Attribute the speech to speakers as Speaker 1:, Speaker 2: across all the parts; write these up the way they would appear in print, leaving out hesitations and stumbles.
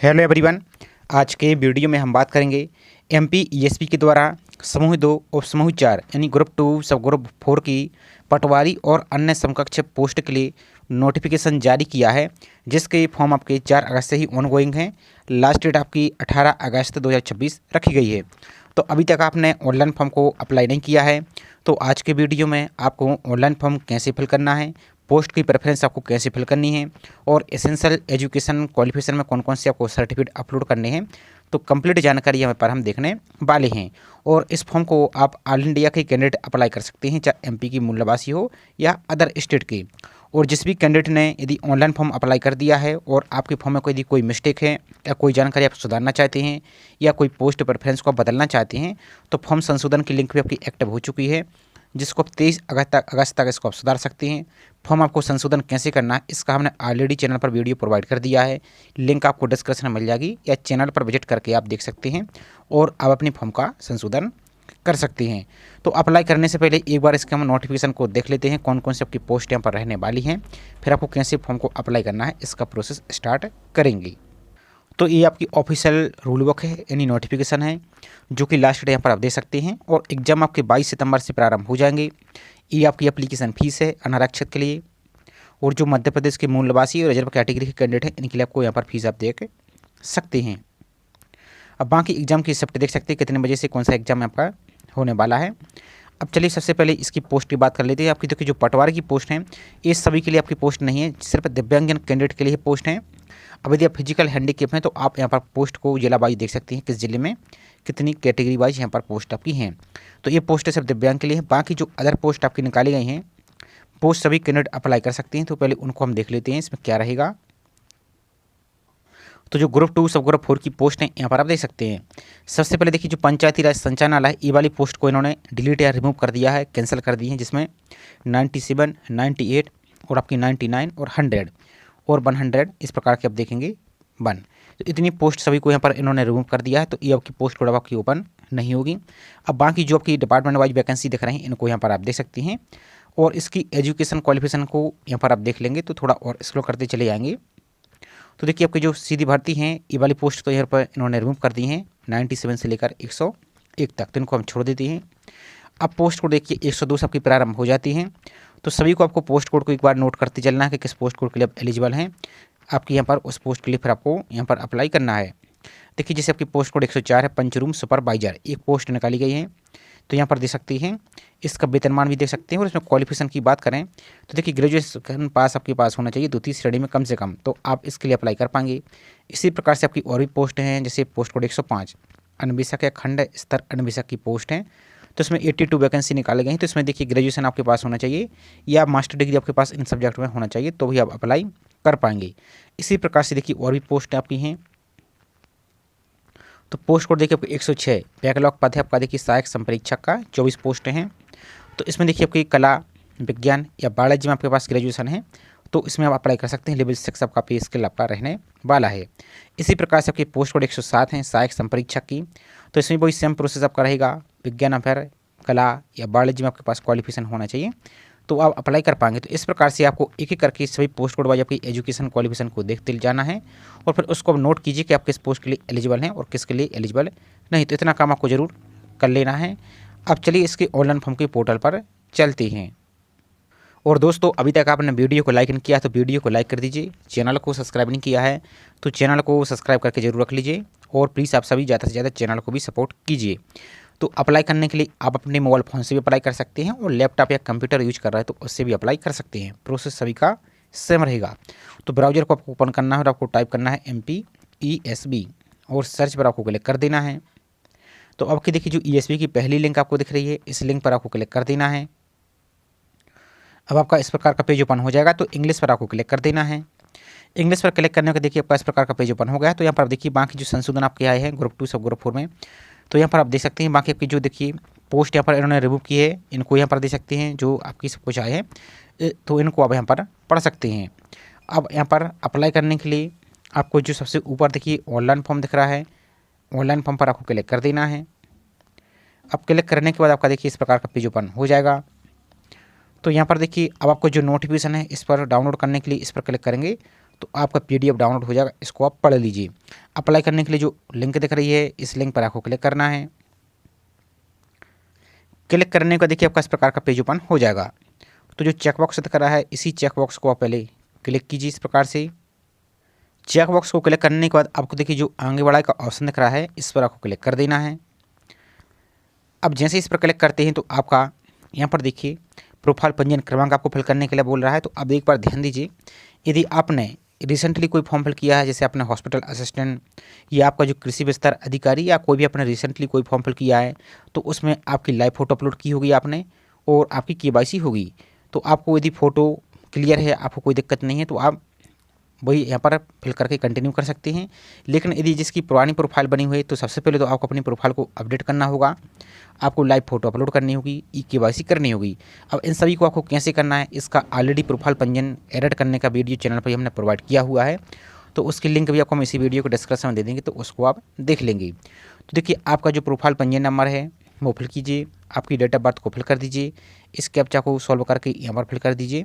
Speaker 1: Hello everyone. आज के video में हम बात करेंगे एमपी ईएसपी के द्वारा समूह 2 और समूह 4 यानी ग्रुप 2 सब ग्रुप 4 की पटवारी और अन्य समकक्ष पोस्ट के लिए नोटिफिकेशन जारी किया है, जिसके फॉर्म आपके 4 अगस्त से ही ऑनगोइंग हैं। लास्ट डेट आपकी 18 अगस्त 2026 रखी गई है। तो अभी तक आपने ऑनलाइन फॉर्म को अप्लाई नहीं किया है, तो आज के वीडियो में आपको ऑनलाइन फॉर्म कैसे फिल करना है, पोस्ट की प्रेफरेंस आपको कैसे फिल करनी है और एसेंशियल एजुकेशन क्वालिफिकेशन में कौन कौन से आपको सर्टिफिकेट अपलोड करने हैं, तो कंप्लीट जानकारी यहाँ पर हम देखने वाले हैं। और इस फॉर्म को आप ऑल इंडिया के कैंडिडेट अप्लाई कर सकते हैं, चाहे एमपी की मूल निवासी हो या अदर स्टेट के। और जिस भी कैंडिडेट ने यदि ऑनलाइन फॉर्म अप्लाई कर दिया है और आपके फॉर्म में यदि कोई मिस्टेक है या कोई जानकारी आप सुधारना चाहते हैं या कोई पोस्ट प्रेफरेंस को आप बदलना चाहते हैं, तो फॉर्म संशोधन की लिंक भी आपकी एक्टिव हो चुकी है, जिसको आप 23 अगस्त तक इसको आप सुधार सकते हैं। फॉर्म आपको संशोधन कैसे करना है इसका हमने ऑलरेडी चैनल पर वीडियो प्रोवाइड कर दिया है, लिंक आपको डिस्क्रिप्शन में मिल जाएगी या चैनल पर विजिट करके आप देख सकते हैं और आप अपनी फॉर्म का संशोधन कर सकते हैं। तो अप्लाई करने से पहले एक बार इसके हम नोटिफिकेशन को देख लेते हैं, कौन कौन सी आपकी पोस्ट यहाँ पर रहने वाली हैं, फिर आपको कैसे फॉर्म को अप्लाई करना है इसका प्रोसेस स्टार्ट करेंगे। तो ये आपकी ऑफिशियल रूल बुक है यानी नोटिफिकेशन है, जो कि लास्ट डेट यहाँ पर आप दे सकते हैं। और एग्जाम आपके 22 सितंबर से प्रारंभ हो जाएंगे। ये आपकी एप्लीकेशन फीस है अनारक्षित के लिए, और जो मध्य प्रदेश के मूल निवासी और रिजर्व कैटेगरी के कैंडिडेट हैं इनके लिए आपको यहाँ पर फीस आप देख सकते हैं। अब बाकी एग्जाम की शिफ्ट देख सकते हैं कितने बजे से कौन सा एग्जाम आपका होने वाला है। अब चलिए सबसे पहले इसकी पोस्ट की बात कर लेते हैं। आपकी देखिए जो पटवारी की पोस्ट है ये सभी के लिए आपकी पोस्ट नहीं है, सिर्फ दिव्यांगजन कैंडिडेट के लिए पोस्ट है। अब यदि आप फिजिकल हैंडीकैप हैं तो आप यहाँ पर पोस्ट को जिला वाइज देख सकते हैं, किस जिले में कितनी कैटेगरी वाइज यहाँ पर पोस्ट आपकी हैं। तो ये पोस्ट सिर्फ दिव्यांग के लिए है। बाकी जो अदर पोस्ट आपकी निकाली गई हैं पोस्ट सभी कैंडिडेट अप्लाई कर सकते हैं। तो पहले उनको हम देख लेते हैं इसमें क्या रहेगा। तो जो ग्रुप 2 सब ग्रुप 4 की पोस्ट है यहाँ पर आप देख सकते हैं। सबसे पहले देखिए जो पंचायती राज संचालनालय ये वाली पोस्ट को इन्होंने डिलीट या रिमूव कर दिया है, कैंसिल कर दी है, जिसमें 97, 98 और आपकी 99 और 100 और 100 इस प्रकार के आप देखेंगे 1। तो इतनी पोस्ट सभी को यहाँ पर इन्होंने रिमूव कर दिया है, तो ये आपकी पोस्ट कोड आपकी ओपन नहीं होगी। अब बाकी जो आपकी डिपार्टमेंट वाइज वैकेंसी दिख रही हैं इनको यहाँ पर आप देख सकते हैं, और इसकी एजुकेशन क्वालिफिकेशन को यहाँ पर आप देख लेंगे तो थोड़ा और स्क्रॉल करते चले जाएंगे। तो देखिए आपकी जो सीधी भर्ती हैं ये वाली पोस्ट तो यहाँ पर इन्होंने रिमूव कर दी हैं 97 से लेकर 101 तक, तो इनको हम छोड़ देते हैं। अब पोस्ट कोड देखिए 102 से आपकी प्रारंभ हो जाती हैं। तो सभी को आपको पोस्ट कोड को एक बार नोट करते चलना है कि किस पोस्ट कोड के लिए आप एलिजिबल हैं। आपकी यहाँ पर उस पोस्ट के लिए फिर आपको यहाँ पर अप्लाई करना है। देखिए जैसे आपकी पोस्ट कोड 104 है, पंचरूम सुपरवाइजर, एक पोस्ट निकाली गई है, तो यहाँ पर देख सकते हैं। इसका वेतनमान भी देख सकते हैं। और इसमें क्वालिफिकेशन की बात करें तो देखिए ग्रेजुएशन पास आपके पास होना चाहिए 2वीं श्रेणी में कम से कम, तो आप इसके लिए अप्लाई कर पाएंगे। इसी प्रकार से आपकी और भी पोस्ट हैं, जैसे पोस्ट कोड 105 अन्वेषक या खंड स्तर अन्वेषक की पोस्ट है, तो इसमें 82 वैकेंसी निकाले गए हैं। तो इसमें देखिए ग्रेजुएशन आपके पास होना चाहिए या मास्टर डिग्री आपके पास इन सब्जेक्ट में होना चाहिए, तो भी आप अप्लाई कर पाएंगे। इसी प्रकार से देखिए और भी पोस्ट आपकी हैं। तो पोस्ट कोड देखिए आपको 106 बैकलॉग पद है आपका, देखिए सहायक संपरीक्षक का 24 पोस्ट हैं। तो इसमें देखिए आपकी कला विज्ञान या बायोलॉजी में आपके पास ग्रेजुएशन है, तो इसमें आप अप्लाई कर सकते हैं। लेवल 6 आपका पे स्किल आपका रहने वाला है। इसी प्रकार से आपकी पोस्ट कोड 107 है सहायक संपरीक्षक की, तो इसमें वही सेम प्रोसेस आपका रहेगा। विज्ञान अफेयर कला या बायोलॉजी में आपके पास क्वालिफिकेशन होना चाहिए, तो आप अप्लाई कर पाएंगे। तो इस प्रकार से आपको एक एक करके सभी पोस्ट कोड वाइज आपकी एजुकेशन क्वालिफिकेशन को देखते जाना है, और फिर उसको नोट कीजिए कि आप किस पोस्ट के लिए एलिजिबल हैं और किसके लिए एलिजिबल नहीं। तो इतना काम आपको ज़रूर कर लेना है। अब चलिए इसके ऑनलाइन फॉर्म के पोर्टल पर चलते हैं। और दोस्तों अभी तक आपने वीडियो को लाइक नहीं किया तो वीडियो को लाइक कर दीजिए, चैनल को सब्सक्राइब नहीं किया है तो चैनल को सब्सक्राइब करके जरूर रख लीजिए, और प्लीज़ आप सभी ज़्यादा से ज़्यादा चैनल को भी सपोर्ट कीजिए। तो अप्लाई करने के लिए आप अपने मोबाइल फ़ोन से भी अप्लाई कर सकते हैं, और लैपटॉप या कंप्यूटर यूज कर रहे हैं तो उससे भी अप्लाई कर सकते हैं। प्रोसेस सभी का सेम रहेगा। तो ब्राउजर को आपको ओपन करना है और आपको टाइप करना है MPESB और सर्च पर आपको क्लिक कर देना है। तो आपकी देखिए जो ESB की पहली लिंक आपको दिख रही है, इस लिंक पर आपको क्लिक कर देना है। अब आपका इस प्रकार का पेज ओपन हो जाएगा, तो इंग्लिश पर आपको क्लिक कर देना है। इंग्लिश पर क्लिक करने के देखिए आपका इस प्रकार का पेज ओपन हो गया। तो यहाँ पर देखिए बाकी जो संशोधन आपके आए हैं ग्रुप 2 सब ग्रुप 4 में, तो यहाँ पर आप देख सकते हैं बाकी आपकी जो देखिए पोस्ट यहाँ पर इन्होंने रिमूव की है, इनको यहाँ पर देख सकते हैं। जो आपकी सब कुछ आए हैं तो इनको आप यहाँ पर पढ़ सकते हैं। अब यहाँ पर अप्लाई करने के लिए आपको जो सबसे ऊपर देखिए ऑनलाइन फॉर्म दिख रहा है, ऑनलाइन फॉर्म पर आपको क्लिक कर देना है। अब क्लिक करने के बाद आपका देखिए इस प्रकार का पेज ओपन हो जाएगा। तो यहाँ पर देखिए अब आपको जो नोटिफिकेशन है इस पर डाउनलोड करने के लिए इस पर क्लिक करेंगे तो आपका PDF डाउनलोड हो जाएगा, इसको आप पढ़ लीजिए। अप्लाई करने के लिए जो लिंक दिख रही है इस लिंक पर आपको क्लिक करना है। क्लिक करने के बाद देखिए आपका इस प्रकार का पेज ओपन हो जाएगा। तो जो चेकबॉक्स दिख रहा है इसी चेकबॉक्स को आप पहले क्लिक कीजिए इस प्रकार से। चेकबॉक्स को क्लिक करने के बाद आपको देखिए जो आगे बढ़ाए का ऑप्शन दिख रहा है इस पर आपको क्लिक कर देना है। अब जैसे इस पर क्लिक करते हैं तो आपका यहाँ पर देखिए प्रोफाइल पंजीयन क्रमांक आपको फिल करने के लिए बोल रहा है। तो अब एक बार ध्यान दीजिए, यदि आपने रिसेंटली कोई फॉर्म फिल किया है, जैसे आपने हॉस्पिटल असिस्टेंट या आपका जो कृषि विस्तार अधिकारी या कोई भी आपने रिसेंटली कोई फॉर्म फिल किया है, तो उसमें आपकी लाइव फ़ोटो अपलोड की होगी आपने और आपकी केवाईसी होगी। तो आपको यदि फ़ोटो क्लियर है, आपको कोई दिक्कत नहीं है, तो आप वही यहाँ पर फिल करके कंटिन्यू कर सकते हैं। लेकिन यदि जिसकी पुरानी प्रोफाइल बनी हुई है तो सबसे पहले तो आपको अपनी प्रोफाइल को अपडेट करना होगा, आपको लाइव फ़ोटो अपलोड करनी होगी, केवाईसी करनी होगी। अब इन सभी को आपको कैसे करना है, इसका ऑलरेडी प्रोफाइल पंजीयन एडिट करने का वीडियो चैनल पर हमने प्रोवाइड किया हुआ है। तो उसकी लिंक भी आपको हम इसी वीडियो को डिस्क्रिप्शन में दे देंगे, तो उसको आप देख लेंगे। तो देखिए आपका जो प्रोफाइल पंजीयन नंबर है वो फिल कीजिए, आपकी डेट ऑफ बर्थ को फिल कर दीजिए, इस कैप्चा को सॉल्व करके यहाँ पर फिल कर दीजिए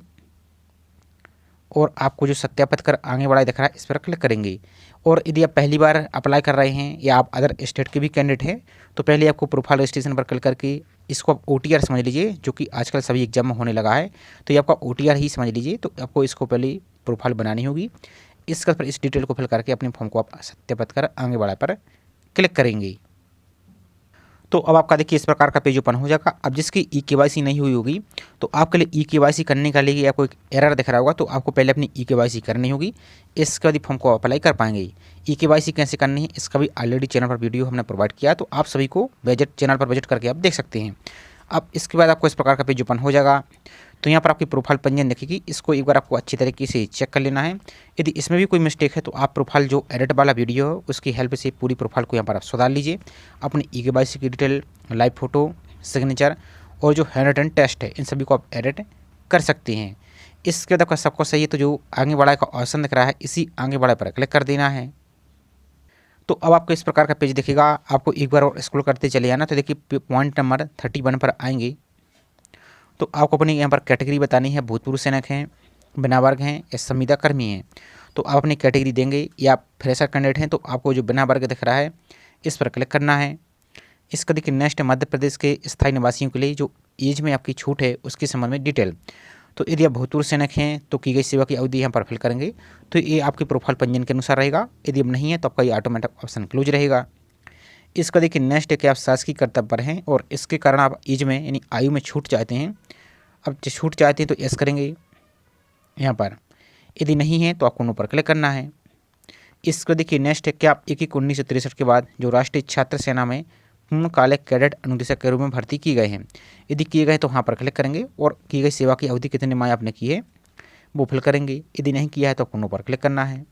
Speaker 1: और आपको जो सत्यापित कर आगे बढ़ाए दिख रहा है इस पर क्लिक करेंगे। और यदि आप पहली बार अप्लाई कर रहे हैं या आप अदर स्टेट के भी कैंडिडेट हैं तो पहले आपको प्रोफाइल रजिस्ट्रेशन पर क्लिक करके इसको आप OTR समझ लीजिए, जो कि आजकल सभी एग्जाम में होने लगा है। तो ये आपका OTR ही समझ लीजिए। तो आपको इसको पहले प्रोफाइल बनानी होगी, इसका पर इस डिटेल को फिल करके अपने फॉर्म को आप सत्यापित कर आगे बढ़ाए पर क्लिक करेंगे। तो अब आपका देखिए इस प्रकार का पेज ओपन हो जाएगा। अब जिसकी केवाईसी नहीं हुई होगी तो आपके लिए केवाईसी करने के लिए आपको एक एरर दिख रहा होगा, तो आपको पहले अपनी केवाईसी करनी होगी, इसके बाद फॉर्म को अप्लाई कर पाएंगे। केवाईसी कैसे करनी है इसका भी ऑलरेडी चैनल पर वीडियो हमने प्रोवाइड किया, तो आप सभी को चैनल पर विजिट करके आप देख सकते हैं। अब इसके बाद आपको इस प्रकार का पेज ओपन हो जाएगा। तो यहाँ पर आपकी प्रोफाइल पंजीयन दिखेगी, इसको एक बार आपको अच्छी तरीके से चेक कर लेना है। यदि इसमें भी कोई मिस्टेक है तो आप प्रोफाइल जो एडिट वाला वीडियो है उसकी हेल्प से पूरी प्रोफाइल को यहाँ पर आप सुधार लीजिए। अपनी केवाईसी की डिटेल, लाइव फ़ोटो, सिग्नेचर और जो हैंड रिटन टेस्ट है इन सभी को आप एडिट कर सकते हैं। इसके बाद आपका सबको सही है तो जो आगे बढ़ाए का ऑप्शन दिख रहा है इसी आगे बढ़ाए पर क्लिक कर देना है। तो अब आपको इस प्रकार का पेज दिखेगा। आपको एक बार और स्क्रॉल करते चले जाना। तो देखिए पॉइंट नंबर 31 पर आएंगे तो आपको अपनी यहाँ पर कैटेगरी बतानी है, भूतपूर्व सैनिक हैं, बिना वर्ग हैं या संविदा कर्मी हैं। तो आप अपनी कैटेगरी देंगे या फ्रेशर कैंडिडेट हैं तो आपको जो बिना वर्ग दिख रहा है इस पर क्लिक करना है। इसका देखिए नेक्स्ट मध्य प्रदेश के स्थायी निवासियों के लिए जो एज में आपकी छूट है उसके संबंध में डिटेल। तो यदि आप भूतपूर्व सैनिक हैं तो की गई सेवा की अवधि यहाँ पर फिल करेंगे, तो ये आपकी प्रोफाइल पंजीयन के अनुसार रहेगा। यदि अब नहीं है तो आपका ये ऑटोमेटिक ऑप्शन क्लोज रहेगा। इसका देखिए नेक्स्ट है कि आप शासकीय कर्तव्य पर हैं और इसके कारण आप एज में यानी आयु में छूट चाहते हैं। अब जो छूट चाहते हैं तो यस करेंगे यहाँ पर, यदि नहीं है तो आपको नो पर क्लिक करना है। इसका देखिए नेक्स्ट है कि आप 1/1/1963 के बाद जो राष्ट्रीय छात्र सेना में पूर्णकालिक कैडेट अनुदेशक के रूप में भर्ती किए गए हैं, यदि किए गए तो वहाँ पर क्लिक करेंगे और की गई सेवा की अवधि कितने माह आपने की है वो फिल करेंगे। यदि नहीं किया है तो आपको नो पर क्लिक करना है।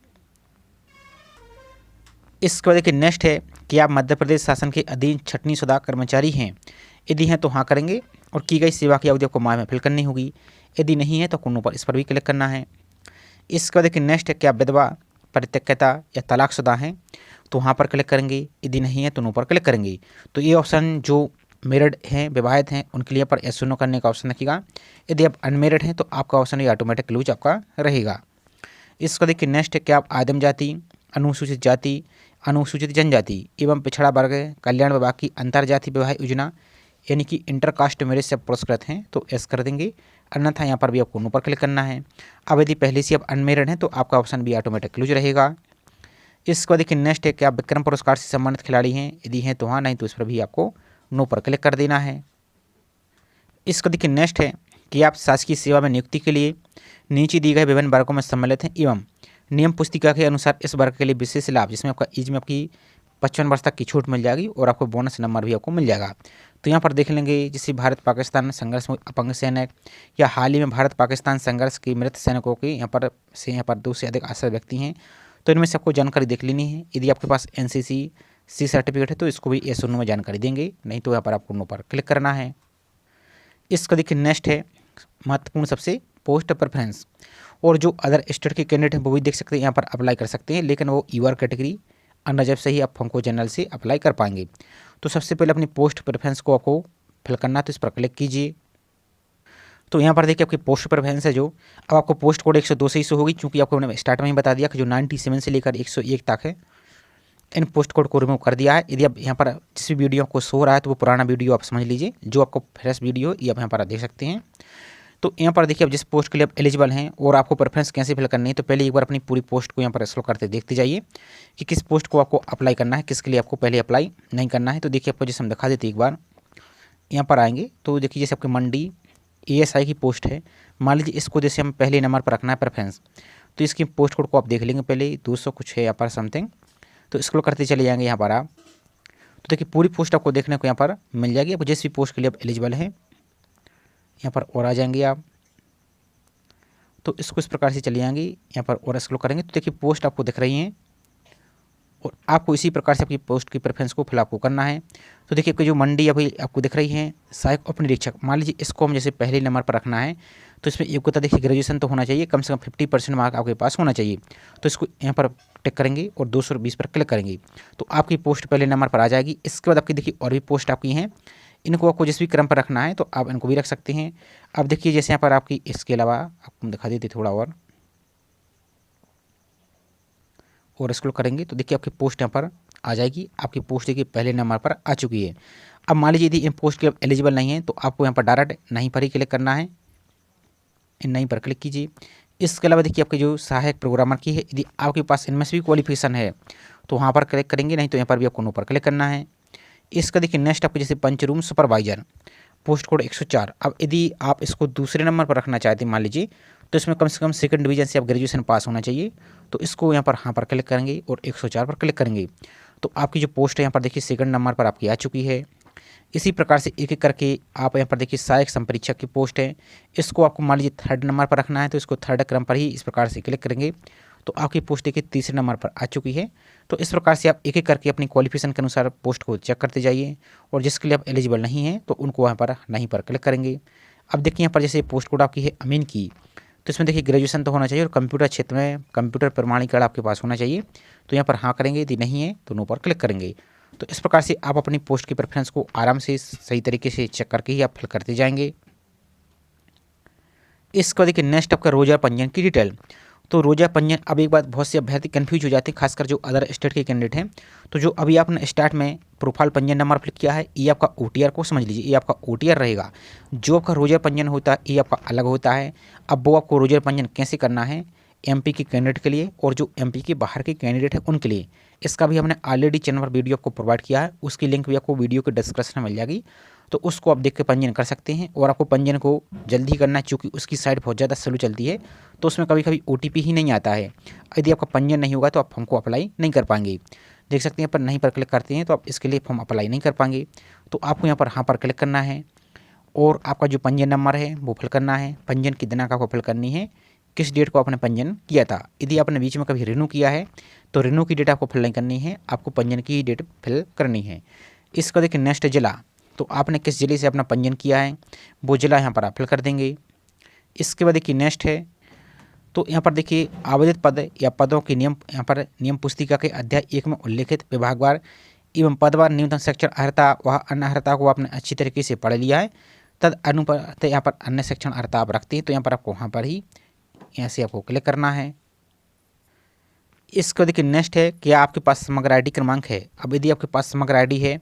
Speaker 1: इसके बाद देखिए नेक्स्ट है कि आप मध्य प्रदेश शासन के अधीन छटनी शुदा कर्मचारी हैं, यदि हैं तो हाँ करेंगे और की गई सेवा की अवधि आपको माह में फिल करनी होगी। यदि नहीं है तो आपको नो पर इस पर भी क्लिक करना है। इसके बाद देखिए नेक्स्ट है कि आप विधवा, परित्यक्ता या तलाकशुदा हैं तो वहाँ पर क्लिक करेंगे, यदि नहीं है तो नो पर क्लिक करेंगे। तो ये ऑप्शन जो मैरिड हैं, विवाहित हैं, उनके लिए पर यस नो करने का ऑप्शन रखिएगा। यदि आप अनमेरिड हैं तो आपका ऑप्शन ये ऑटोमेटिक क्लोज आपका रहेगा। इसका देखिए नेक्स्ट है कि आप आदिम जाति, अनुसूचित जाति, अनुसूचित जनजाति एवं पिछड़ा वर्ग कल्याण विभाग की अंतरजातीय विवाह योजना यानी कि इंटरकास्ट मैरिज से पुरस्कृत हैं तो यस कर देंगे, अन्यथा यहाँ पर भी आपको नो पर क्लिक करना है। अब यदि पहले से आप अनमेरिड हैं तो आपका ऑप्शन भी ऑटोमेटिक क्लोज रहेगा। इसको देखिए नेक्स्ट है कि आप विक्रम पुरस्कार से सम्मानित खिलाड़ी हैं, यदि हैं तो हाँ, नहीं तो इस पर भी आपको नो पर क्लिक कर देना है। इसको देखिए नेक्स्ट है कि आप शासकीय सेवा में नियुक्ति के लिए नीचे दिए गए विभिन्न वर्गों में सम्मिलित हैं एवं नियम पुस्तिका के अनुसार इस वर्ग के लिए विशेष लाभ जिसमें आपका एज में आपकी 55 वर्ष तक की छूट मिल जाएगी और आपको बोनस नंबर भी आपको मिल जाएगा। तो यहाँ पर देख लेंगे जैसे भारत पाकिस्तान संघर्ष में अपंग सैनिक या हाल ही में भारत पाकिस्तान संघर्ष के मृत सैनिकों के यहाँ पर 2 से अधिक आश्रित व्यक्ति हैं, तो इनमें से आपको जानकारी देख लेनी है। यदि आपके पास NCC C सर्टिफिकेट है तो इसको भी यस नो में जानकारी देंगे, नहीं तो यहाँ पर आपको नो पर क्लिक करना है। इसका देखिए नेक्स्ट है महत्वपूर्ण सबसे पोस्ट प्रेफरेंस, और जो अदर स्टेट के कैंडिडेट हैं वो भी देख सकते हैं, यहाँ पर अप्लाई कर सकते हैं, लेकिन वो यूआर कैटेगरी अनरिजर्व से ही आप फंको जनरल से अप्लाई कर पाएंगे। तो सबसे पहले अपनी पोस्ट प्रेफरेंस को आपको फिल करना है, तो इस पर क्लिक कीजिए। तो यहाँ पर देखिए आपकी पोस्ट प्रेफरेंस है जो अब आपको पोस्ट कोड 102 से ही शो होगी, क्योंकि आपको मैंने स्टार्ट में ही बता दिया कि जो 97 से लेकर 101 तक है इन पोस्ट कोड को रिमूव कर दिया है। यदि आप यहाँ पर जिस भी वीडियो को शो हो रहा है तो वो पुराना वीडियो आप समझ लीजिए, जो आपको फ्रेश वीडियो ये आप यहाँ पर देख सकते हैं। तो यहाँ पर देखिए, अब जिस पोस्ट के लिए आप एलिजिबल हैं और आपको प्रेफरेंस कैसे फिल करनी है, तो पहले एक बार अपनी पूरी पोस्ट को यहाँ पर स्क्रॉल करते देखते जाइए कि किस पोस्ट को आपको अप्लाई करना है, किसके लिए आपको पहले अप्लाई नहीं करना है। तो देखिए, आपको जैसे हम दिखा देते एक बार यहाँ पर आएंगे तो देखिए, जैसे आपकी मंडी ASI की पोस्ट है, मान लीजिए इसको जैसे हम पहले नंबर पर रखना है प्रेफरेंस, तो इसकी पोस्ट कोड को आप देख लेंगे पहले 200 कुछ है यहाँ पर समथिंग। तो स्क्रॉल करते चले जाएंगे यहाँ पर आप, तो देखिए पूरी पोस्ट आपको देखने को यहाँ पर मिल जाएगी। अब जिस भी पोस्ट के लिए आप एलिजिबल हैं यहाँ पर और आ जाएंगे आप, तो इसको इस प्रकार से चले जाएंगे यहाँ पर और स्क्रॉल करेंगे तो देखिए पोस्ट आपको दिख रही हैं और आपको इसी प्रकार से आपकी पोस्ट की प्रेफरेंस को फिल आपको करना है। तो देखिए, आपकी जो मंडी अभी आपको दिख रही है सहायक उप निरीक्षक, मान लीजिए इसको हम जैसे पहले नंबर पर रखना है, तो इसमें योग्यता देखिए ग्रेजुएशन तो होना चाहिए, कम से कम 50% मार्क आपके पास होना चाहिए। तो इसको यहाँ पर टिक करेंगे और 220 पर क्लिक करेंगे तो आपकी पोस्ट पहले नंबर पर आ जाएगी। इसके बाद आपकी देखिए और भी पोस्ट आपकी हैं, इनको आपको जिस भी क्रम पर रखना है तो आप इनको भी रख सकते हैं। अब देखिए, जैसे यहाँ पर आपकी इसके अलावा आपको दिखा देते थोड़ा और स्क्रॉल करेंगे तो देखिए आपकी पोस्ट यहाँ पर आ जाएगी। आपकी पोस्ट देखिए पहले नंबर पर आ चुकी है। अब मान लीजिए यदि इन पोस्ट के एलिजिबल नहीं है तो आपको यहाँ पर डायरेक्ट नहीं पर ही क्लिक करना है, इन नहीं पर क्लिक कीजिए। इसके अलावा देखिए, आपके जो सहायक प्रोग्रामर की है, यदि आपके पास इनमें से भी क्वालिफिकेशन है तो वहाँ पर क्लिक करेंगे, नहीं तो यहाँ पर भी आपको नो पर क्लिक करना है। इसका देखिए नेक्स्ट आपको जैसे पंच रूम सुपरवाइजर पोस्ट कोड 104। अब यदि आप इसको दूसरे नंबर पर रखना चाहते हैं मान लीजिए, तो इसमें कम से कम सेकंड डिवीजन से आप ग्रेजुएशन पास होना चाहिए। तो इसको यहाँ पर हाँ पर क्लिक करेंगे और 104 पर क्लिक करेंगे तो आपकी जो पोस्ट है यहाँ पर देखिए सेकंड नंबर पर आपकी आ चुकी है। इसी प्रकार से एक एक करके आप यहाँ पर देखिए सहायक संपरीक्षक की पोस्ट है, इसको आपको मान लीजिए थर्ड नंबर पर रखना है, तो इसको थर्ड क्रम पर ही इस प्रकार से क्लिक करेंगे तो आपकी पोस्ट देखिए तीसरे नंबर पर आ चुकी है। तो इस प्रकार से आप एक एक करके अपनी क्वालिफिकेशन के अनुसार पोस्ट को चेक करते जाइए और जिसके लिए आप एलिजिबल नहीं हैं तो उनको वहाँ पर नहीं पर क्लिक करेंगे। अब देखिए यहाँ पर जैसे पोस्ट कोड आपकी है अमीन की, तो इसमें देखिए ग्रेजुएशन तो होना चाहिए और कंप्यूटर क्षेत्र में कंप्यूटर प्रमाणीकरण आपके पास होना चाहिए। तो यहाँ पर हाँ करेंगे, यदि नहीं है तो नो पर क्लिक करेंगे। तो इस प्रकार से आप अपनी पोस्ट की प्रेफरेंस को आराम से सही तरीके से चेक करके ही आप फिल करते जाएंगे। इसके बाद देखिए नेक्स्ट आपका रोजा पंजीयन की डिटेल। तो रोजा पंजीयन, अब एक बात बहुत से अभ्यर्थी कन्फ्यूज हो जाते हैं, खासकर जो अदर स्टेट के कैंडिडेट हैं। तो जो अभी आपने स्टार्ट में प्रोफाइल पंजीयन नंबर फिल किया है, ये आपका OTR को समझ लीजिए, ये आपका OTR रहेगा। जो आपका रोजा पंजीयन होता है ये आपका अलग होता है। अब वो आपको रोजा पंजीयन कैसे करना है MP के कैंडिडेट के लिए और जो MP के बाहर के कैंडिडेट हैं उनके लिए, इसका भी हमने ऑलरेडी चैनल पर वीडियो आपको प्रोवाइड किया है, उसकी लिंक भी आपको वीडियो के डिस्क्रिप्शन में मिल जाएगी। तो उसको आप देख के पंजीयन कर सकते हैं और आपको पंजीयन को जल्दी करना है क्योंकि उसकी साइट बहुत ज़्यादा स्लो चलती है, तो उसमें कभी कभी OTP ही नहीं आता है। यदि आपका पंजीयन नहीं होगा तो आप फॉर्म को अप्लाई नहीं कर पाएंगे। देख सकते हैं पर नहीं पर क्लिक करते हैं तो आप इसके लिए फॉर्म अप्लाई नहीं कर पाएंगे। तो आपको यहाँ पर हाँ पर क्लिक करना है और आपका जो पंजीयन नंबर है वो फिल करना है, पंजीयन की दिनांक आपको फिल करनी है, किस डेट को आपने पंजीयन किया था। यदि आपने बीच में कभी रिन्यू किया है तो रिन्यू की डेट आपको फिल नहीं करनी है, आपको पंजीयन की डेट फिल करनी है। इसका देखिए नेक्स्ट जिला, तो आपने किस जिले से अपना पंजीयन किया है वो जिला यहाँ पर आप फिल कर देंगे। इसके बाद देखिए नेक्स्ट है, तो यहाँ पर देखिए आवेदित पद या पदों के नियम, यहाँ पर नियम पुस्तिका के अध्याय 1 में उल्लेखित विभागवार एवं पदवार न्यूनतम शिक्षण अर्हता व अन्य अर्हता को आपने अच्छी तरीके से पढ़ लिया है। तद अनुपात यहाँ पर अन्य शिक्षण अर्हता आप रखते हैं तो यहाँ पर आपको वहाँ पर ही यहाँ से आपको क्लिक करना है। इसको देखिए नेक्स्ट है, क्या आपके पास समग्र ID क्रमांक है। अब यदि आपके पास समग्र ID है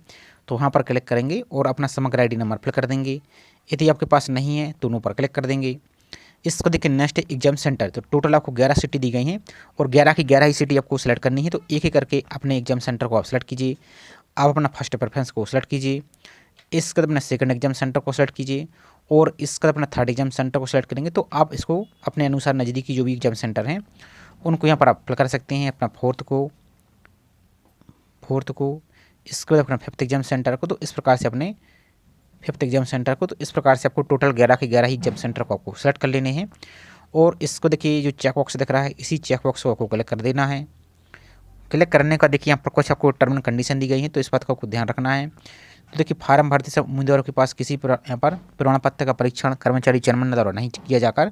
Speaker 1: तो वहाँ पर क्लिक करेंगे और अपना समग्र ID नंबर फिल कर देंगे। यदि आपके पास नहीं है तो नो पर क्लिक कर देंगे। इसको देखिए नेक्स्ट एग्जाम सेंटर, तो टोटल आपको 11 सिटी दी गई हैं और 11 की 11 ही सिटी आपको सेलेक्ट करनी है। तो एक एक करके अपने एग्जाम सेंटर को आप सेलेक्ट कीजिए। आप अपना फर्स्ट प्रेफरेंस को सेलेक्ट कीजिए, इसके बाद अपना सेकंड एग्जाम सेंटर को सेलेक्ट कीजिए और इसके बाद अपना थर्ड एग्जाम सेंटर को सेलेक्ट करेंगे। तो आप इसको अपने अनुसार नज़दीकी जो भी एग्जाम सेंटर हैं उनको यहाँ पर आप फिल कर सकते हैं। अपना फोर्थ को, इसके बाद अपना फिफ्थ एग्जाम सेंटर को, तो इस प्रकार से अपने फिफ्थ एग्जाम सेंटर को, तो इस प्रकार से आपको टोटल 11 के 11 ही एग्जाम सेंटर को आपको सेलेक्ट कर लेने हैं। और इसको देखिए जो चेक बॉक्स दिख रहा है इसी चेक बॉक्स को आपको क्लिक कर देना है। क्लिक करने का देखिए यहाँ पर कुछ आपको टर्म एंड कंडीशन दी गई है, तो इस बात का आपको ध्यान रखना है। तो देखिए फार्म भरते समय उम्मीदवारों के पास किसी यहाँ पर प्रमाण पत्र का परीक्षण कर्मचारी चयन द्वारा नहीं किया जाकर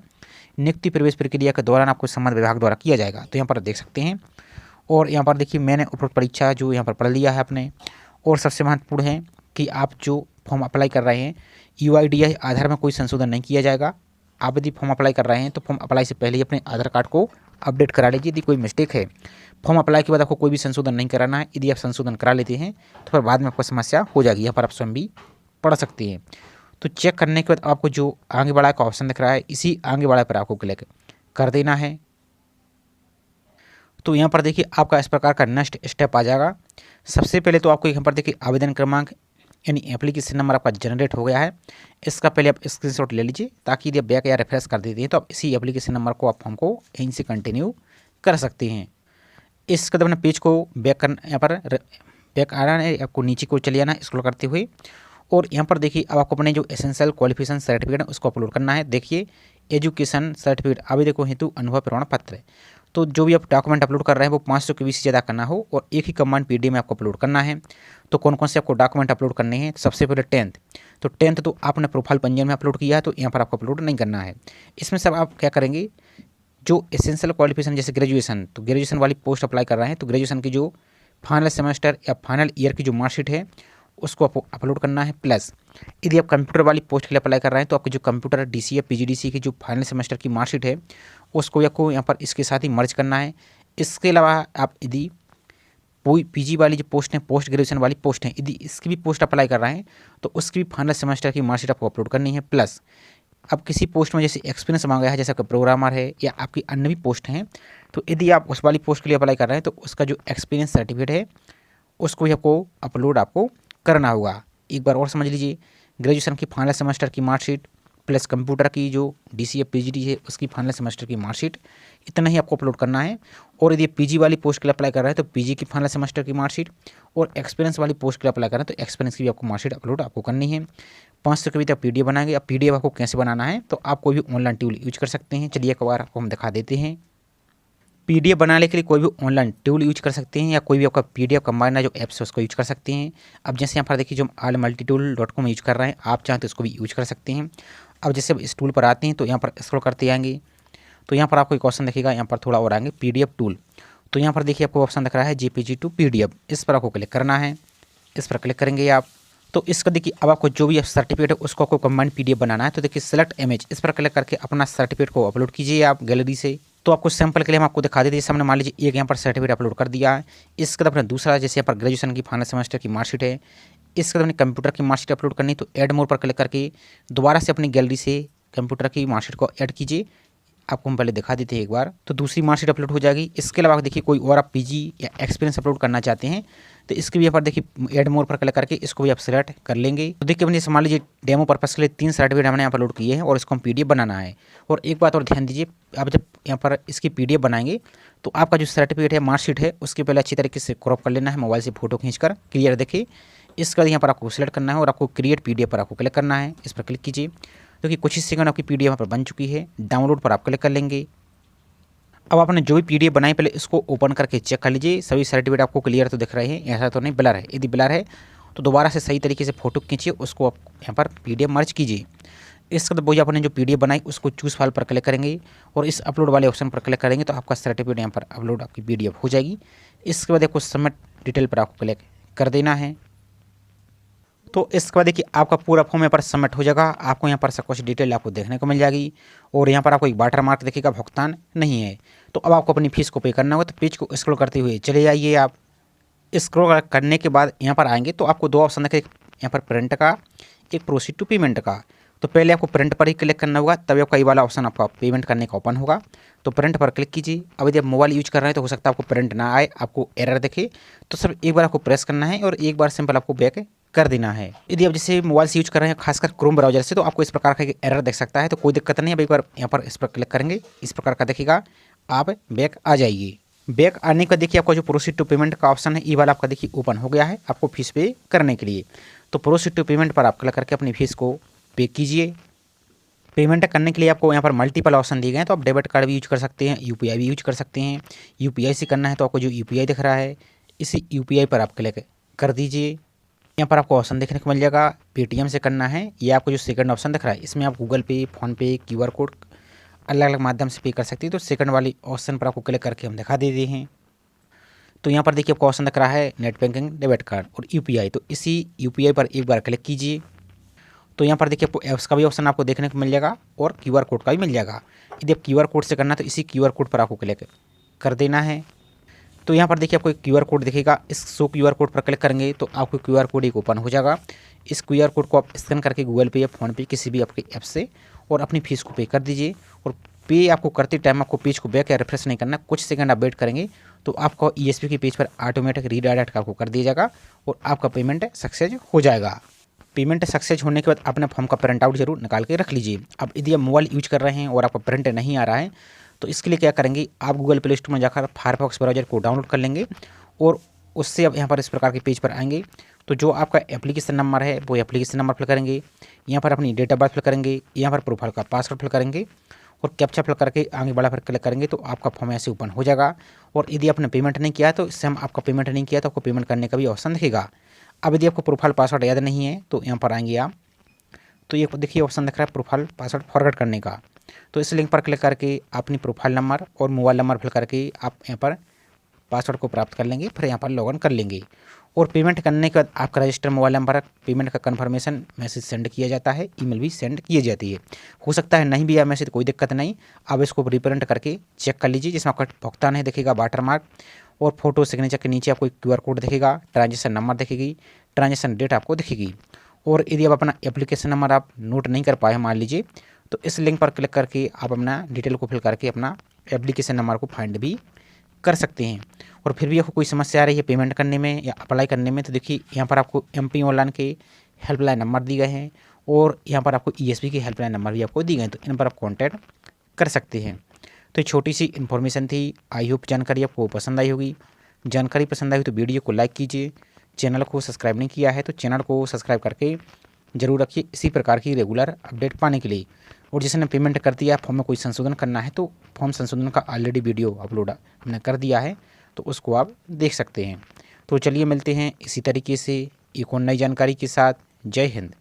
Speaker 1: नियुक्ति प्रवेश प्रक्रिया के दौरान आपको संबंधित विभाग द्वारा किया जाएगा। तो यहाँ पर देख सकते हैं और यहाँ पर देखिए मैंने उपरोक्त परीक्षा जो यहाँ पर पढ़ लिया है आपने। और सबसे महत्वपूर्ण है कि आप जो फॉर्म अप्लाई कर रहे हैं UIDAI आधार में कोई संशोधन नहीं किया जाएगा। आप यदि फॉर्म अप्लाई कर रहे हैं तो फॉर्म अप्लाई से पहले ही अपने आधार कार्ड को अपडेट करा लीजिए। यदि कोई मिस्टेक है, फॉर्म अप्लाई के बाद आपको कोई भी संशोधन नहीं कराना है। यदि आप संशोधन करा लेते हैं तो फिर बाद में आपको समस्या हो जाएगी। यहाँ पर आप स्वयं भी पढ़ सकते हैं। तो चेक करने के बाद आपको जो आगे बढ़ा का ऑप्शन दिख रहा है, इसी आगे बढ़ा पर आपको क्लिक कर देना है। तो यहाँ पर देखिए आपका इस प्रकार का नेक्स्ट स्टेप आ जाएगा। सबसे पहले तो आपको यहाँ पर देखिए आवेदन क्रमांक यानी एप्लीकेशन नंबर आपका जनरेट हो गया है। इसका पहले आप स्क्रीनशॉट ले लीजिए, ताकि यदि बैक या रिफ्रेश कर देते हैं तो आप इसी एप्लीकेशन नंबर को आप हमको यहीं से कंटिन्यू कर सकते हैं। इसके बाद अपने पेज को बैक करना, यहाँ पर बैक आना है, आपको नीचे को चले जाना है स्क्रॉल करते हुए। और यहाँ पर देखिए अब आपको अपने जो एसेंशियल क्वालिफिकेशन सर्टिफिकेट है उसको अपलोड करना है। देखिए एजुकेशन सर्टिफिकेट आवेदकों हेतु अनुभव प्रमाण पत्र है। तो जो भी आप डॉक्यूमेंट अपलोड कर रहे हैं वो 500 KB से ज़्यादा करना हो और एक ही कमांड PDF में आपको अपलोड करना है। तो कौन कौन से आपको डॉक्यूमेंट अपलोड करने हैं? सबसे पहले 10th। तो 10th तो आपने प्रोफाइल पंजीयन में अपलोड किया है, तो यहाँ पर आपको अपलोड नहीं करना है। इसमें सब आप क्या करेंगे, जो एसेंशियल क्वालिफिकेशन जैसे ग्रेजुएशन, तो ग्रेजुएशन वाली पोस्ट अप्लाई कर रहे हैं तो ग्रेजुएशन की जो फाइनल सेमेस्टर या फाइनल ईयर की जो मार्कशीट है उसको आपको अपलोड करना है। प्लस यदि आप कंप्यूटर वाली पोस्ट के लिए अप्लाई कर रहे हैं तो आपकी जो कंप्यूटर DCA या PGDCA की जो फाइनल सेमेस्टर की मार्कशीट है उसको आपको यहाँ पर इसके साथ ही मर्ज करना है। इसके अलावा आप यदि कोई PG वाली जो पोस्ट है, पोस्ट ग्रेजुएशन वाली पोस्ट है, यदि इसकी भी पोस्ट अप्लाई कर रहे हैं तो उसकी भी फाइनल सेमेस्टर की मार्कशीट आपको अपलोड करनी है। प्लस अब किसी पोस्ट में जैसे एक्सपीरियंस मांगा है, जैसे आपका प्रोग्रामर है या आपकी अन्य भी पोस्ट हैं, तो यदि आप उस वाली पोस्ट के लिए अप्लाई कर रहे हैं तो उसका जो एक्सपीरियंस सर्टिफिकेट है उसको भी आपको अपलोड आपको करना होगा। एक बार और समझ लीजिए, ग्रेजुएशन की फाइनल सेमेस्टर की मार्कशीट प्लस कंप्यूटर की जो DCA PGD है उसकी फाइनल सेमेस्टर की मार्कशीट, इतना ही आपको अपलोड करना है। और यदि PG वाली पोस्ट के लिए अप्लाई कर रहे हैं तो PG की फाइनल सेमेस्टर की मार्कशीट, और एक्सपीरियंस वाली पोस्ट के लिए अप्लाई कर रहे हैं तो एक्सपीरियंस की भी आपको मार्कशीट अपलोड आपको करनी है। 500 KB तक PDF बनाएंगे। अब PDF आपको कैसे बनाना है, तो आप कोई भी ऑनलाइन टूल यूज कर सकते हैं। चलिए एक बार आपको हम दिखा देते हैं। PDF बनाने के लिए कोई भी ऑनलाइन टूल यूज कर सकते हैं या कोई भी आपका PDF कंबाइनर जो ऐप्स है उसको यूज कर सकते हैं। अब जैसे यहाँ पर देखिए जो हम allmultitool.com यूज कर रहे हैं, आप चाहें तो इसको भी यूज कर सकते हैं। अब जैसे अब इस टूल पर आते हैं तो यहाँ पर स्क्रॉल करते आएंगे तो यहाँ पर आपको एक ऑप्शन दिखेगा, यहाँ पर थोड़ा और आएंगे PDF टूल। तो यहाँ पर देखिए आपको ऑप्शन दिख रहा है JPG to PDF, इस पर आपको क्लिक करना है। इस पर क्लिक करेंगे आप तो इसका देखिए अब आपको जो भी सर्टिफिकेट है उसको आपको कंबाइंड PDF बनाना है। तो देखिए सेलेक्ट इमेज, इस पर क्लिक करके अपना सर्टिफिकेट को अपलोड कीजिए आप गैलरी से। तो आपको सैंपल के लिए हम आपको दिखा देते हैं। सामने मान लीजिए एक यहाँ पर सर्टिफिकेट अपलोड कर दिया है। इसके बाद अपना दूसरा जैसे यहाँ पर ग्रेजुएशन की फाइनल सेमेस्टर की मार्कशीट है, इसके बाद अपनी कंप्यूटर की मार्कशीट अपलोड करनी, तो ऐड मोर पर क्लिक करके दोबारा से अपनी गैलरी से कंप्यूटर की मार्कशीट को ऐड कीजिए। आपको हम पहले दिखा देते हैं एक बार, तो दूसरी मार्कशीट अपलोड हो जाएगी। इसके अलावा देखिए कोई और आप PG या एक्सपीरियंस अपलोड करना चाहते हैं तो इसके भी यहाँ पर देखिए ऐड मोर पर क्लिक करके इसको भी आप सिलेक्ट कर लेंगे। तो देखिए अपने मान लीजिए डेमो पर्पस के लिए 3 सर्टिफिकेट हमने यहाँ पर अपलोड किए हैं और इसको हम PDF बनाना है। और एक बात और ध्यान दीजिए, आप जब यहाँ पर इसकी PDF बनाएंगे तो आपका जो सर्टिफिकेट है, मार्कशीट है, उसके पहले अच्छी तरीके से क्रॉप कर लेना है, मोबाइल से फोटो खींचकर क्लियर देखिए। इसके बाद यहाँ पर आपको सिलेक्ट करना है और आपको क्रिएट PDF पर आपको क्लिक करना है। इस पर क्लिक कीजिए। क्योंकि कुछ ही सेकंड आपकी PDF यहाँ पर बन चुकी है। डाउनलोड पर आप क्लिक कर लेंगे। अब आपने जो भी PDF बनाई पहले इसको ओपन करके चेक कर लीजिए, सभी सर्टिफिकेट आपको क्लियर तो दिख रहे हैं, ऐसा तो नहीं ब्लर है। यदि ब्लर है तो दोबारा से सही तरीके से फोटो खींचिए, उसको आप यहाँ पर PDF मर्ज कीजिए। इसके बाद वही आपने जो PDF बनाई उसको चूज फाइल पर क्लिक करेंगे और इस अपलोड वाले ऑप्शन पर क्लिक करेंगे तो आपका सर्टिफिकेट यहाँ पर अपलोड आपकी PDF हो जाएगी। इसके बाद आपको सबमिट डिटेल पर आपको क्लिक कर देना है। तो इसके बाद देखिए आपका पूरा फॉर्म यहाँ पर सबमिट हो जाएगा। आपको यहाँ पर सब कुछ डिटेल आपको देखने को मिल जाएगी और यहाँ पर आपको एक वाटर मार्क दिखेगा, भुगतान नहीं है। तो अब आपको अपनी फीस को पे करना होगा। तो पेज को स्क्रॉल करते हुए चले जाइए। आप स्क्रॉल करने के बाद यहाँ पर आएंगे तो आपको 2 ऑप्शन दिखेगा, यहाँ पर प्रिंट का, एक प्रोसीड टू पेमेंट का। तो पहले आपको प्रिंट पर ही क्लिक करना होगा, तभी आपका ये वाला ऑप्शन आपका पेमेंट करने का ओपन होगा। तो प्रिंट पर क्लिक कीजिए। अब यदि आप मोबाइल यूज कर रहे हैं तो हो सकता है आपको प्रिंट ना आए, आपको एरर दिखे, तो सिर्फ एक बार आपको प्रेस करना है और एक बार सिंपल आपको बैक कर देना है। यदि आप जैसे मोबाइल से यूज कर रहे हैं खासकर क्रोम ब्राउजर से, तो आपको इस प्रकार का एरर देख सकता है, तो कोई दिक्कत नहीं है। अब एक बार यहाँ पर इस पर क्लिक करेंगे, इस प्रकार का दिखेगा, आप बैक आ जाइए। बैक आने का देखिए आपका जो प्रोसीड टू पेमेंट का ऑप्शन है, ये वाला आपका देखिए ओपन हो गया है आपको फीस पे करने के लिए। तो प्रोसीड टू पेमेंट पर आप क्लिक करके अपनी फीस को पे कीजिए। पेमेंट करने के लिए आपको यहाँ पर मल्टीपल ऑप्शन दिए गए हैं, तो आप डेबिट कार्ड भी यूज कर सकते हैं, UPI भी यूज कर सकते हैं। UPI से करना है तो आपको जो UPI दिख रहा है इसी UPI पर आप क्लिक कर दीजिए। यहाँ पर आपको ऑप्शन देखने को मिल जाएगा पेटीएम से करना है, ये आपको जो सेकंड ऑप्शन दिख रहा है इसमें आप गूगल पे, फ़ोनपे, QR कोड अलग अलग माध्यम से पे कर सकते हैं। तो सेकंड वाली ऑप्शन पर आपको क्लिक करके हम दिखा देते हैं। तो यहाँ पर देखिए आपको ऑप्शन दिख रहा है नेट बैंकिंग, डेबिट कार्ड और UPI, तो इसी UPI पर एक बार क्लिक कीजिए। तो यहाँ पर देखिए आपको ऐप्स का भी ऑप्शन आपको देखने को मिल जाएगा और QR कोड का भी मिल जाएगा। यदि आप QR कोड से करना है तो इसी QR कोड पर आपको क्लिक कर देना है। तो यहाँ पर देखिए आपको एक QR कोड दिखेगा, इस शो QR कोड पर क्लिक करेंगे तो आपको QR कोड एक ओपन हो जाएगा। इस QR कोड को आप स्कैन करके गूगल पे या फ़ोन पे किसी भी आपके ऐप से और अपनी फ़ीस को पे कर दीजिए। और पे आपको करते टाइम आपको पेज को बैक या रिफ्रेश नहीं करना, कुछ सेकंड आप वेट करेंगे तो आपको ESP के पेज पर ऑटोमेटिक रीडायरेक्ट आपको कर दिया जाएगा और आपका पेमेंट सक्सेस हो जाएगा। पेमेंट सक्सेस होने के बाद अपने फॉर्म का प्रिंट आउट जरूर निकाल के रख लीजिए। अब यदि आप मोबाइल यूज कर रहे हैं और आपका प्रिंट नहीं आ रहा है तो इसके लिए क्या करेंगे, आप गूगल प्ले स्टोर में जाकर फायरफॉक्स ब्राउज़र को डाउनलोड कर लेंगे और उससे अब यहाँ पर इस प्रकार के पेज पर आएंगे। तो जो आपका एप्लीकेशन नंबर है वो एप्लीकेशन नंबर फिल करेंगे, यहाँ पर अपनी डेट ऑफ बर्थ फिल करेंगे, यहाँ पर प्रोफाइल का पासवर्ड फिल करेंगे और कैप्चा फिल करके आगे बढ़ा फिर क्लिक करेंगे तो आपका फॉर्म ऐसे ओपन हो जाएगा। और यदि आपने पेमेंट नहीं किया तो इससे हम आपका पेमेंट नहीं किया तो आपको पेमेंट करने का भी ऑप्शन दिखेगा। अब यदि आपको प्रोफाइल पासवर्ड याद नहीं है तो यहाँ पर आएंगे आप, तो ये देखिए ऑप्शन दिख रहा है प्रोफाइल पासवर्ड फॉरवर्ड करने का। तो इस लिंक पर क्लिक करके अपनी प्रोफाइल नंबर और मोबाइल नंबर फिल करके आप यहाँ पर पासवर्ड को प्राप्त कर लेंगे, फिर यहाँ पर लॉगिन कर लेंगे। और पेमेंट करने के बाद आपका रजिस्टर मोबाइल नंबर पेमेंट का कन्फर्मेशन मैसेज सेंड किया जाता है, ईमेल भी सेंड की जाती है। हो सकता है नहीं भी आया मैसेज, कोई दिक्कत नहीं, आप इसको रिप्रिंट करके चेक कर लीजिए जिसमें आपका भुगतान है दिखेगा वाटरमार्क और फोटो सिग्नेचर के नीचे आपको QR कोड दिखेगा, ट्रांजेक्शन नंबर दिखेगी, ट्रांजेक्शन डेट आपको दिखेगी। और यदि आप अपना एप्लीकेशन नंबर आप नोट नहीं कर पाए मान लीजिए तो इस लिंक पर क्लिक करके आप अपना डिटेल को फिल करके अपना एप्लीकेशन नंबर को फाइंड भी कर सकते हैं। और फिर भी आपको कोई समस्या आ रही है पेमेंट करने में या अप्लाई करने में तो देखिए यहाँ पर आपको MP ऑनलाइन के हेल्पलाइन नंबर दिए गए हैं और यहाँ पर आपको ESP के हेल्पलाइन नंबर भी आपको दिए गए हैं, तो इन पर आप कॉन्टैक्ट कर सकते हैं। तो छोटी सी इन्फॉर्मेशन थी, आई होप जानकारी आपको पसंद आई होगी। जानकारी पसंद आई तो वीडियो को लाइक कीजिए, चैनल को सब्सक्राइब नहीं किया है तो चैनल को सब्सक्राइब करके जरूर रखिए इसी प्रकार की रेगुलर अपडेट पाने के लिए। और जिसने पेमेंट कर दिया फॉर्म में कोई संशोधन करना है तो फॉर्म संशोधन का ऑलरेडी वीडियो अपलोड हमने कर दिया है तो उसको आप देख सकते हैं। तो चलिए मिलते हैं इसी तरीके से एक और नई जानकारी के साथ। जय हिंद।